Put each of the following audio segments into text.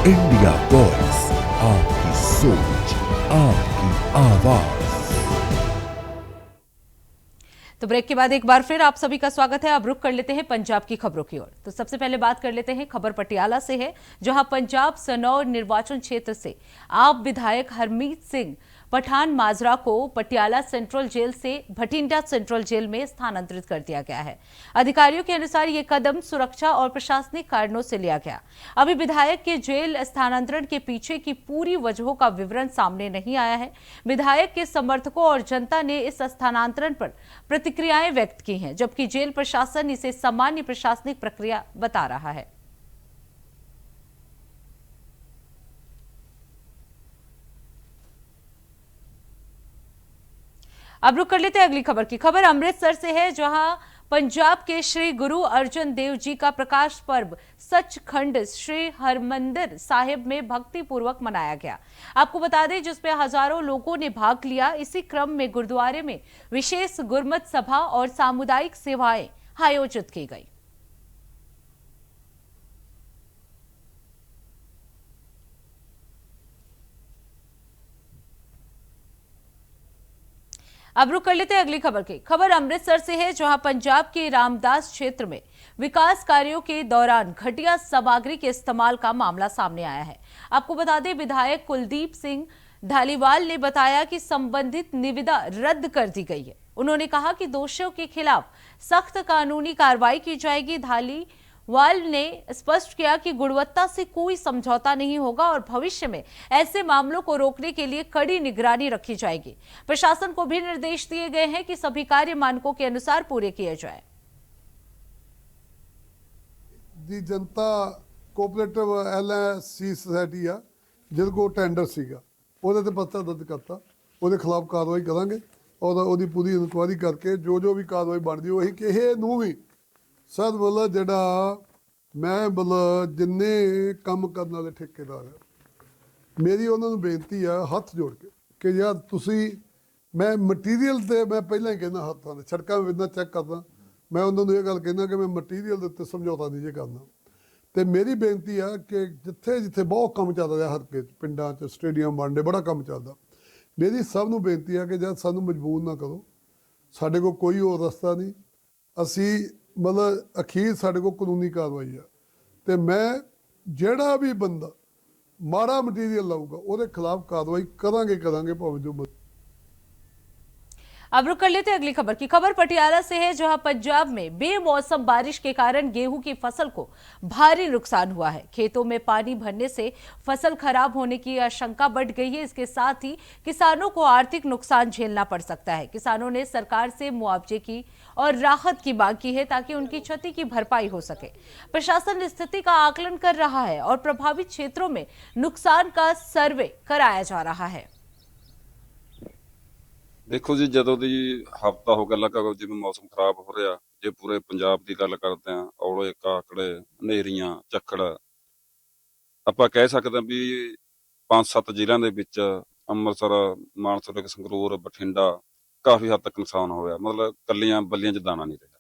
India voice, आपकी सोच, आपकी आवाज। तो ब्रेक के बाद एक बार फिर आप सभी का स्वागत है। अब रुख कर लेते हैं पंजाब की खबरों की ओर। तो सबसे पहले बात कर लेते हैं, खबर पटियाला से है, जहां पंजाब सनौर निर्वाचन क्षेत्र से आप विधायक हरमीत सिंह पठान माजरा को पटियाला सेंट्रल जेल से भटिंडा सेंट्रल जेल में स्थानांतरित कर दिया गया है। अधिकारियों के अनुसार ये कदम सुरक्षा और प्रशासनिक कारणों से लिया गया। अभी विधायक के जेल स्थानांतरण के पीछे की पूरी वजहों का विवरण सामने नहीं आया है। विधायक के समर्थकों और जनता ने इस स्थानांतरण पर प्रतिक्रियाएं व्यक्त की हैं, जबकि जेल प्रशासन इसे सामान्य प्रशासनिक प्रक्रिया बता रहा है। अब रुक कर लेते हैं अगली खबर की। खबर अमृतसर से है, जहां पंजाब के श्री गुरु अर्जन देव जी का प्रकाश पर्व सचखंड श्री हरमंदिर साहिब में भक्ति पूर्वक मनाया गया। आपको बता दें, जिसमें हजारों लोगों ने भाग लिया। इसी क्रम में गुरुद्वारे में विशेष गुरमत सभा और सामुदायिक सेवाएं आयोजित की गई। अब रुक कर लेते हैं अगली खबर की। खबर अमृतसर से है, जहां पंजाब के रामदास क्षेत्र में विकास कार्यों के दौरान घटिया सामग्री के इस्तेमाल का मामला सामने आया है। आपको बता दें, विधायक कुलदीप सिंह धालीवाल ने बताया कि संबंधित निविदा रद्द कर दी गई है। उन्होंने कहा कि दोषियों के खिलाफ सख्त कानूनी कार्रवाई की जाएगी। धालीवाल ने स्पष्ट किया कि गुणवत्ता से कोई समझौता नहीं होगा और भविष्य में ऐसे मामलों को रोकने के लिए कड़ी निगरानी रखी जाएगी। प्रशासन को भी निर्देश दिए गए हैं कि सभी कार्य मानकों के अनुसार पूरे किए जाए। दी जनता कोऑपरेटिव LIC सोसाइटी आ जिस को टेंडर सीगा ਉਹਦੇ ਤੇ ਪਰਚਾ दर्ज करता, ਉਹਦੇ खिलाफ कार्रवाई करांगे और ਉਹਦੀ पूरी ਇਨਕੁਆਇਰੀ करके जो भी कार्रवाई ਬਣਦੀ ਉਹੀ ਕਿਸੇ ਨੂੰ ਵੀ सर मतलब ਜਿਹੜਾ मैं मतलब जिन्ने ਕੰਮ ਕਰਨ ਵਾਲੇ ਠੇਕੇਦਾਰ ਆ ਮੇਰੀ ਉਹਨਾਂ ਨੂੰ ਬੇਨਤੀ ਆ ਹੱਥ ਜੋੜ ਕੇ ਕਿ ਯਾਰ ਤੁਸੀਂ मैं ਮਟੀਰੀਅਲ ਤੇ ਮੈਂ ਪਹਿਲਾਂ ਹੀ ਕਹਿੰਦਾ ਹੱਥਾਂ ਦੇ ਸੜਕਾਂ ਵਿੱਚ ਚੈੱਕ ਕਰਦਾ मैं ਉਹਨਾਂ ਨੂੰ ਇਹ ਗੱਲ ਕਹਿੰਦਾ ਕਿ मैं ਮਟੀਰੀਅਲ ਦੇ ਉੱਤੇ ਸਮਝੌਤਾ ਨਹੀਂ ਜੇ ਕਰਨਾ। ਤੇ ਮੇਰੀ ਬੇਨਤੀ ਆ ਕਿ ਜਿੱਥੇ ਜਿੱਥੇ ਬਹੁਤ ਕੰਮ ਚੱਲ ਰਿਹਾ ਹਲਕੇ 'ਚ ਪਿੰਡਾਂ 'ਚ ਸਟੇਡੀਅਮ ਬਣਦੇ ਬੜਾ ਕੰਮ ਚੱਲਦਾ। ਮੇਰੀ ਸਭ ਨੂੰ ਬੇਨਤੀ ਆ ਕਿ ਜਦ ਸਾਨੂੰ ਮਜਬੂਰ ਨਾ ਕਰੋ, ਸਾਡੇ ਕੋਲ ਕੋਈ ਹੋਰ ਰਸਤਾ ਨਹੀਂ। ਅਸੀਂ मतलब अखीर साढ़े को कानूनी कार्रवाई है तो मैं जेड़ा भी बंदा माड़ा मटीरियल लाऊगा उसके खिलाफ कार्रवाई करांगे भावें जो। अब रुक कर लेते हैं अगली खबर की। खबर पटियाला से है, जहां पंजाब में बेमौसम बारिश के कारण गेहूं की फसल को भारी नुकसान हुआ है। खेतों में पानी भरने से फसल खराब होने की आशंका बढ़ गई है। इसके साथ ही किसानों को आर्थिक नुकसान झेलना पड़ सकता है। किसानों ने सरकार से मुआवजे की और राहत की मांग की है ताकि उनकी क्षति की भरपाई हो सके। प्रशासन स्थिति का आकलन कर रहा है और प्रभावित क्षेत्रों में नुकसान का सर्वे कराया जा रहा है। देखो जी, ਜਦੋਂ ਦੀ ਹਫਤਾ ਹੋ ਗਿਆ ਲੱਗਾ ਜਿਵੇਂ ਮੌਸਮ ਖਰਾਬ ਹੋ ਰਿਹਾ, ਜੇ ਪੂਰੇ ਪੰਜਾਬ ਦੀ ਗੱਲ ਕਰਦੇ ਆ, ਔਲੇ ਕਾਕੜੇ ਹਨੇਰੀਆਂ ਝੱਖੜ, ਆਪਾਂ ਕਹਿ ਸਕਦੇ ਆ ਵੀ 5-7 ਜ਼ਿਲ੍ਹਿਆਂ ਦੇ ਵਿੱਚ ਅੰਮ੍ਰਿਤਸਰ ਮਾਨਸਾ ਸੰਗਰੂਰ ਬਠਿੰਡਾ ਕਾਫੀ ਹੱਦ ਤੱਕ ਨੁਕਸਾਨ ਹੋਇਆ। ਮਤਲਬ ਕੱਲੀਆਂ ਬੱਲੀਆਂ 'ਚ ਦਾਣਾ ਨਹੀਂ ਰਿਹਾ।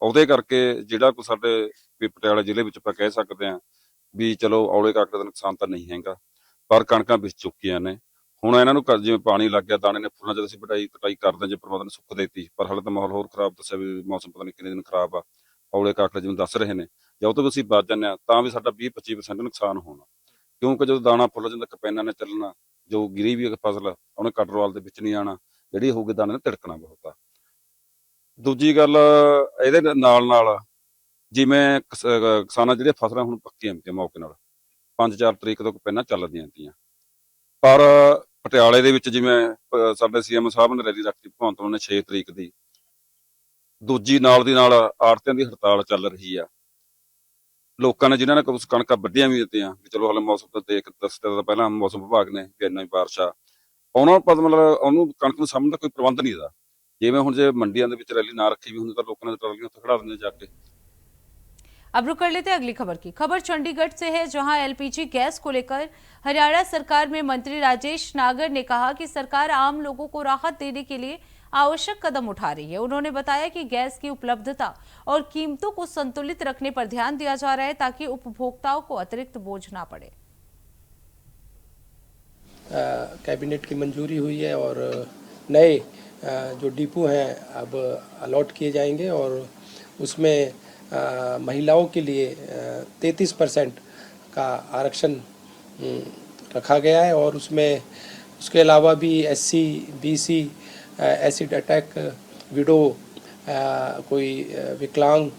ਉਹਦੇ ਕਰਕੇ ਜਿਹੜਾ ਕੋਈ ਸਾਡੇ ਵੀ ਪਟਿਆਲਾ ਜ਼ਿਲ੍ਹੇ ਵਿੱਚ ਆਪਾਂ ਕਹਿ ਸਕਦੇ ਆ ਵੀ ਚਲੋ ਔਲੇ ਕਾਕੜੇ ਦਾ ਨੁਕਸਾਨ ਤਾਂ ਨਹੀਂ ਹੈਗਾ, ਪਰ ਕਣਕਾਂ ਵਿੱਚ ਚੁੱਕੀਆਂ ਨੇ। ਹੁਣ ਇਹਨਾਂ ਨੂੰ ਜਿਵੇਂ ਪਾਣੀ ਲੱਗ ਗਿਆ ਦਾਣੇ ਨੇ ਫੁੱਲਾਂ, ਜਦ ਅਸੀਂ ਕਟਾਈ ਕਰਦੇ ਜੇ ਪਰਮਾਤਮਾ ਨੇ ਸੁੱਕ ਦੇਤੀ, ਪਰ ਹਾਲੇ ਤਾਂ ਮਾਹੌਲ ਹੋਰ ਖਰਾਬ ਦੱਸਿਆ ਵੀ ਮੌਸਮ ਪਤਾ ਨਹੀਂ ਕਿੰਨੇ ਦਿਨ ਖਰਾਬ ਆ। ਔਲੇ ਕਾਕੜੇ ਜਿਵੇਂ ਦੱਸ ਰਹੇ ਨੇ, ਜਦੋਂ ਤੱਕ ਅਸੀਂ ਬਚ ਜਾਂਦੇ ਆ ਤਾਂ ਵੀ ਸਾਡਾ 20-25% ਨੁਕਸਾਨ ਹੋਣਾ, ਕਿਉਂਕਿ ਜਦੋਂ ਦਾਣਾ ਫੁੱਲ ਜਾਂਦਾ ਕਪੈਨਾਂ ਨੇ ਚੱਲਣਾ, ਜੋ ਗਿਰੀ ਵੀ ਫਸਲ ਉਹਨੇ ਕਟਰਵਾਲ ਦੇ ਵਿੱਚ ਨਹੀਂ ਆਣਾ, ਜਿਹੜੀ ਹੋਊਗੀ ਦਾਣੇ ਨੇ ਤਿੜਕਣਾ ਬਹੁਤ ਆ। ਦੂਜੀ ਗੱਲ ਇਹਦੇ ਨਾਲ ਜਿਵੇਂ ਕਿਸਾਨਾਂ ਜਿਹੜੀਆਂ ਫਸਲਾਂ ਹੁਣ ਪੱਕੀਆਂ ਹੁੰਦੀਆਂ ਮੌਕੇ ਨਾਲ 5-4 ਤਰੀਕ ਤੋਂ ਕਪੈਨਾਂ ਚੱਲਦੀਆਂ ਹੁੰਦੀਆਂ, ਪਰ ਪਟਿਆਲੇ ਦੇ ਵਿੱਚ ਜਿਵੇਂ ਸਾਡੇ CM ਸਾਹਿਬ ਨੇ ਰੈਲੀ ਰੱਖੀ ਭਗਵੰਤ ਮਾਨ ਨੇ 6 ਤਰੀਕ ਦੀ, ਦੂਜੀ ਨਾਲ ਦੀ ਨਾਲ ਆੜ੍ਹਤੀਆਂ ਦੀ ਹੜਤਾਲ ਚੱਲ ਰਹੀ ਆ। ਲੋਕਾਂ ਨੇ ਜਿਨ੍ਹਾਂ ਨੇ ਕਣਕਾਂ ਵੱਢੀਆਂ ਵੀ ਦਿੱਤੀਆਂ ਵੀ ਚਲੋ ਹਾਲੇ ਮੌਸਮ ਤੋਂ ਦੱਸਦੇ ਤਾਂ ਪਹਿਲਾਂ ਮੌਸਮ ਵਿਭਾਗ ਨੇ ਕਿ ਇੰਨਾ ਹੀ ਬਾਰਿਸ਼ ਆ, ਉਹਨਾਂ ਨੂੰ ਪਤਾ ਮਤਲਬ ਉਹਨੂੰ ਕਣਕ ਨੂੰ ਸਾਂਭਣ ਦਾ ਕੋਈ ਪ੍ਰਬੰਧ ਨਹੀਂ ਦਾ। ਜਿਵੇਂ ਹੁਣ ਜੇ ਮੰਡੀਆਂ ਦੇ ਵਿੱਚ ਰੈਲੀ ਨਾ ਰੱਖੀ ਵੀ ਹੁੰਦੀ ਤਾਂ ਲੋਕਾਂ ਨੇ ਟਰਾਲੀਆਂ ਉੱਥੇ ਖੜਾ ਦਿੰਦੇ ਜਾ ਕੇ। अब रुक कर लेते हैं अगली खबर की। खबर चंडीगढ़ से है, जहां LPG गैस को लेकर हरियाणा सरकार में मंत्री राजेश नागर ने कहा कि सरकार आम लोगों को राहत देने के लिए आवश्यक कदम उठा रही है। उन्होंने बताया कि गैस की उपलब्धता और कीमतों को संतुलित रखने पर ध्यान दिया जा रहा है ताकि उपभोक्ताओं को अतिरिक्त बोझ ना पड़े। कैबिनेट की मंजूरी हुई है और नए जो डिपो हैं अब अलॉट किए जाएंगे और उसमें महिलाओं के लिए 33% का आरक्षण रखा गया है और उसमें उसके अलावा भी SC BC acid attack window कोई विकलांग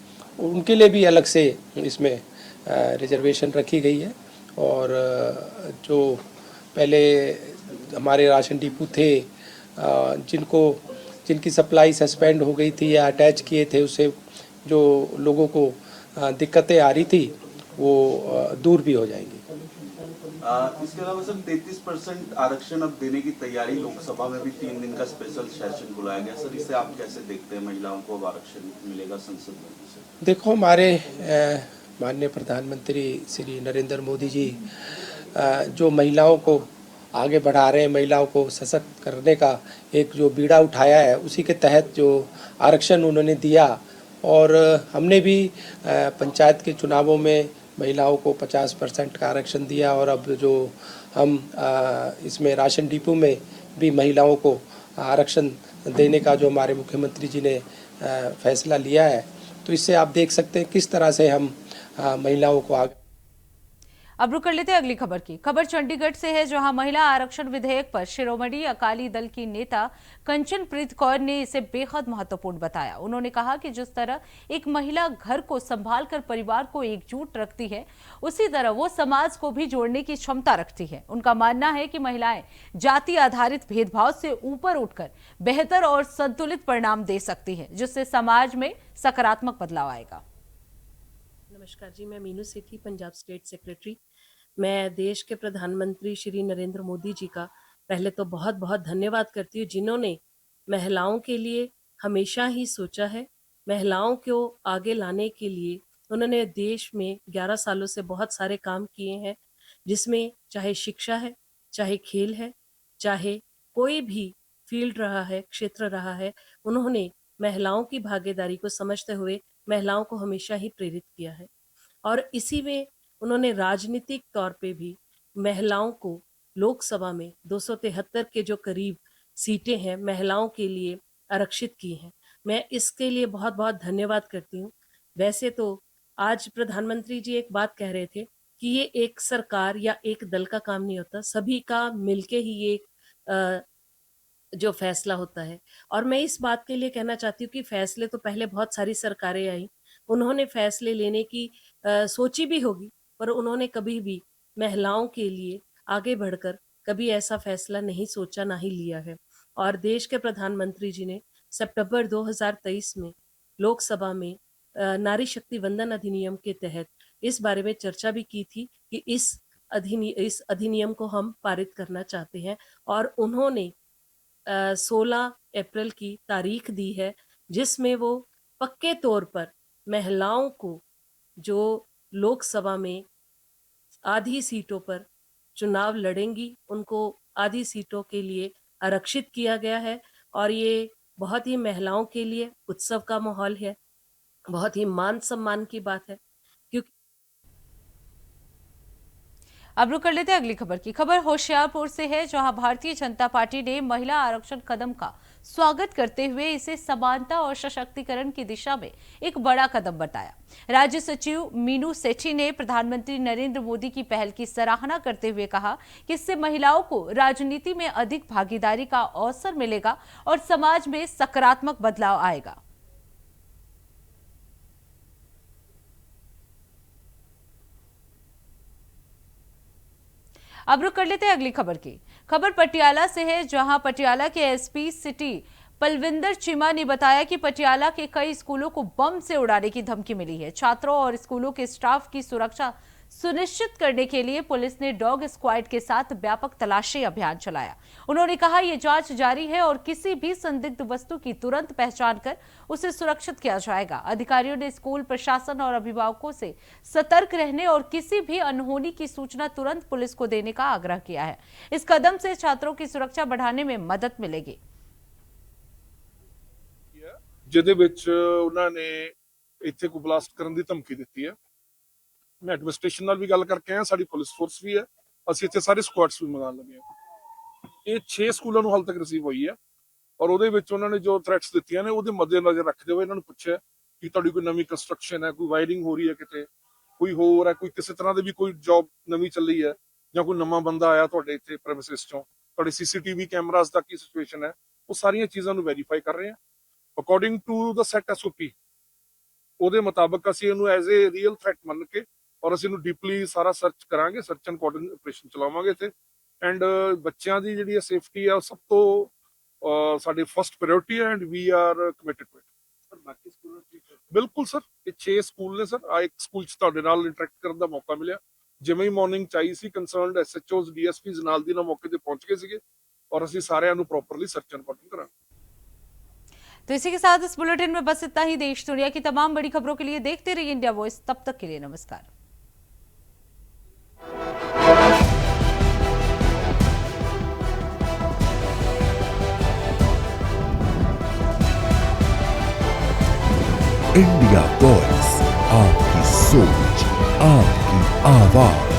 उनके लिए भी अलग से इसमें रिजर्वेशन रखी गई है और जो पहले हमारे राशन डिपो थे जिनकी सप्लाई सस्पेंड हो गई थी या अटैच किए थे उससे जो लोगों को दिक्कतें आ रही थी वो दूर भी हो जाएंगी। इसके अलावा सर 33% आरक्षण अब देने की तैयारी, लोकसभा में भी 3 दिन का स्पेशल सेशन बुलाया गया। सर इसे आप कैसे देखते हैं, महिलाओं को अब आरक्षण मिलेगा संसद में? देखो, हमारे माननीय प्रधानमंत्री श्री नरेंद्र मोदी जी जो महिलाओं को आगे बढ़ा रहे हैं, महिलाओं को सशक्त करने का एक जो बीड़ा उठाया है उसी के तहत जो आरक्षण उन्होंने दिया और हमने भी पंचायत के चुनावों में महिलाओं को 50% का आरक्षण दिया और अब जो हम इसमें राशन डिपो में भी महिलाओं को आरक्षण देने का जो हमारे मुख्यमंत्री जी ने फैसला लिया है, तो इससे आप देख सकते हैं किस तरह से हम महिलाओं को आगे। अब रुक कर लेते हैं अगली खबर की। खबर चंडीगढ़ से है, जहां महिला आरक्षण विधेयक पर शिरोमणि अकाली दल की नेता कंचनप्रीत कौर ने इसे बेहद महत्वपूर्ण बताया। उन्होंने कहा कि जिस तरह एक महिला घर को संभाल कर परिवार को एकजुट रखती है, उसी तरह वो समाज को भी जोड़ने की क्षमता रखती है। उनका मानना है कि महिलाएं जाति आधारित भेदभाव से ऊपर उठकर बेहतर और संतुलित परिणाम दे सकती है, जिससे समाज में सकारात्मक बदलाव आएगा। नमस्कार जी, मैं मीनू सेठी, पंजाब स्टेट सेक्रेटरी। मैं देश के प्रधानमंत्री श्री नरेंद्र मोदी जी का पहले तो बहुत बहुत धन्यवाद करती हूँ, जिन्होंने महिलाओं के लिए हमेशा ही सोचा है। महिलाओं को आगे लाने के लिए उन्होंने देश में 11 सालों से बहुत सारे काम किए हैं, जिसमें चाहे शिक्षा है, चाहे खेल है, चाहे कोई भी फील्ड रहा है, क्षेत्र रहा है, उन्होंने महिलाओं की भागीदारी को समझते हुए महिलाओं को हमेशा ही प्रेरित किया है। और इसी में उन्होंने राजनीतिक तौर पे भी महिलाओं को लोकसभा में 273 के जो करीब सीटें हैं महिलाओं के लिए आरक्षित की हैं। मैं इसके लिए बहुत बहुत धन्यवाद करती हूँ। वैसे तो आज प्रधानमंत्री जी एक बात कह रहे थे कि ये एक सरकार या एक दल का काम नहीं होता, सभी का मिलके ही ये जो फैसला होता है। और मैं इस बात के लिए कहना चाहती हूँ कि फैसले तो पहले बहुत सारी सरकारें आई, उन्होंने फैसले लेने की सोची भी होगी, पर उन्होंने कभी भी महिलाओं के लिए आगे बढ़कर कभी ऐसा फैसला नहीं सोचा, ना ही लिया है। और देश के प्रधानमंत्री जी ने सितंबर 2023 में लोकसभा में नारी शक्ति वंदन अधिनियम के तहत इस बारे में चर्चा भी की थी कि इस अधिनियम को हम पारित करना चाहते हैं। और उन्होंने 16 अप्रैल की तारीख दी है, जिसमें वो पक्के तौर पर महिलाओं को जो लोकसभा में आधी सीटों पर चुनाव लड़ेंगी, उनको आधी सीटों के लिए आरक्षित किया गया है। और ये बहुत ही महिलाओं के लिए उत्सव का माहौल है, बहुत ही मान सम्मान की बात है। अब रुक कर लेते हैं अगली खबर की। खबर होशियारपुर से है, जहां भारतीय जनता पार्टी ने महिला आरक्षण कदम का स्वागत करते हुए इसे समानता और सशक्तिकरण की दिशा में एक बड़ा कदम बताया। राज्य सचिव मीनू सेठी ने प्रधानमंत्री नरेंद्र मोदी की पहल की सराहना करते हुए कहा कि इससे महिलाओं को राजनीति में अधिक भागीदारी का अवसर मिलेगा और समाज में सकारात्मक बदलाव आएगा। अब रुक कर लेते हैं अगली खबर की। खबर पटियाला से है, जहां पटियाला के एसपी सिटी पलविंदर चीमा ने बताया कि पटियाला के कई स्कूलों को बम से उड़ाने की धमकी मिली है। छात्रों और स्कूलों के स्टाफ की सुरक्षा सुनिश्चित करने के लिए पुलिस ने डॉग स्क्वाड के साथ व्यापक तलाशी अभियान चलाया। उन्होंने कहा यह जांच जारी है और किसी भी संदिग्ध वस्तु की तुरंत पहचान कर उसे सुरक्षित किया जाएगा। अधिकारियों ने स्कूल प्रशासन और अभिभावकों से सतर्क रहने और किसी भी अनहोनी की सूचना तुरंत पुलिस को देने का आग्रह किया है। इस कदम से छात्रों की सुरक्षा बढ़ाने में मदद मिलेगी। ਜਿਹਦੇ ਵਿੱਚ ਉਹਨਾਂ ਨੇ ਇੱਥੇ ਕੋਈ ਬਲਾਸਟ ਕਰਨ ਦੀ ਧਮਕੀ ਦਿੱਤੀ ਹੈ। ਮੈਂ ਐਡਮਿਨਿਸਟ੍ਰੇਸ਼ਨ ਨਾਲ ਵੀ ਗੱਲ ਕਰਕੇ ਆਇਆ, ਸਾਡੀ ਪੁਲਿਸ ਫੋਰਸ ਵੀ ਹੈ, ਅਸੀਂ ਇੱਥੇ ਸਾਰੇ ਸਕੁਆਡਸ ਵੀ ਮੰਗਾਉਣ ਲੱਗੇ ਹਾਂ। ਇਹ 6 ਸਕੂਲਾਂ ਨੂੰ ਹਾਲ ਤੱਕ ਰਿਸੀਵ ਹੋਈ ਹੈ ਔਰ ਉਹਦੇ ਵਿੱਚ ਉਹਨਾਂ ਨੇ ਜੋ ਥ੍ਰੈਟਸ ਦਿੱਤੀਆਂ ਨੇ ਉਹਦੇ ਮੱਦੇਨਜ਼ਰ ਰੱਖਦੇ ਹੋਏ ਇਹਨਾਂ ਨੂੰ ਪੁੱਛਿਆ ਕਿ ਤੁਹਾਡੀ ਕੋਈ ਨਵੀਂ ਕੰਸਟਰਕਸ਼ਨ ਹੈ, ਕੋਈ ਵਾਇਰਿੰਗ ਹੋ ਰਹੀ ਹੈ ਕਿਤੇ, ਕੋਈ ਹੋਰ ਹੈ, ਕੋਈ ਕਿਸੇ ਤਰ੍ਹਾਂ ਦੀ ਵੀ ਕੋਈ ਜੌਬ ਨਵੀਂ ਚੱਲੀ ਹੈ ਜਾਂ ਕੋਈ ਨਵਾਂ ਬੰਦਾ ਆਇਆ ਤੁਹਾਡੇ ਇੱਥੇ ਪ੍ਰੈਮਿਸਿਸ ਚੋਂ, ਤੁਹਾਡੇ ਸੀਸੀਟੀਵੀ ਕੈਮਰਾਜ਼ ਦਾ ਕੀ ਸਿਚੁਏਸ਼ਨ ਹੈ, ਉਹ ਸਾਰੀਆਂ ਚੀਜ਼ਾਂ ਨੂੰ ਵੈਰੀਫਾਈ ਕਰ ਰਹੇ ਹਾਂ according to the set SOP. ਉਹਦੇ ਮੁਤਾਬਕ ਅਸੀਂ ਇਹਨੂੰ ਐਜ਼ ਏ ਰੀਅਲ ਥ੍ਰੈਟ ਮੰਨ ਕੇ ਔਰ ਅਸੀਂ ਇਹਨੂੰ ਡੀਪਲੀ ਸਾਰਾ ਸਰਚ ਕਰਾਂਗੇ, ਸਰਚ ਐਂਡ ਕੋਆਰਡੀਨੇਟ ਆਪਰੇਸ਼ਨ ਚਲਾਵਾਂਗੇ ਇੱਥੇ। ਐਂਡ ਬੱਚਿਆਂ ਦੀ ਜਿਹੜੀ ਸੇਫਟੀ ਆ ਉਹ ਸਭ ਤੋਂ ਸਾਡੀ ਫਸਟ ਪ੍ਰਾਇੋਰਟੀ ਹੈ and we are committed to it. ਬਾਕੀ ਸਕੂਲਾਂ ਬਿਲਕੁਲ ਸਰ, ਇਹ 6 ਸਕੂਲ ਨੇ ਸਰ। ਆ ਇੱਕ ਸਕੂਲ 'ਚ ਤੁਹਾਡੇ ਨਾਲ ਇੰਟਰੈਕਟ ਕਰਨ ਦਾ ਮੌਕਾ ਮਿਲਿਆ, ਜਿਵੇਂ ਹੀ ਮਾਰਨਿੰਗ ਚਾਹੀ ਸੀ ਕੰਸਰਨਡ ਐਸਐਚਓਜ਼ ਡੀਐਸਪੀਜ਼ ਨਾਲ ਦੀ ਨਾਲ ਮੌਕੇ ਤੇ ਪਹੁੰਚ ਗਏ ਸੀਗੇ और ਅਸੀਂ ਸਾਰਿਆਂ ਨੂੰ ਪ੍ਰੋਪਰਲੀ सर्च एंड कोऑर्डिनेट करांगे। तो इसी के साथ इस बुलेटिन में बस इतना ही। देश दुनिया की तमाम बड़ी खबरों के लिए देखते रहिए इंडिया वॉइस। तब तक के लिए नमस्कार। इंडिया वॉइस, आपकी सोच, आपकी आवाज।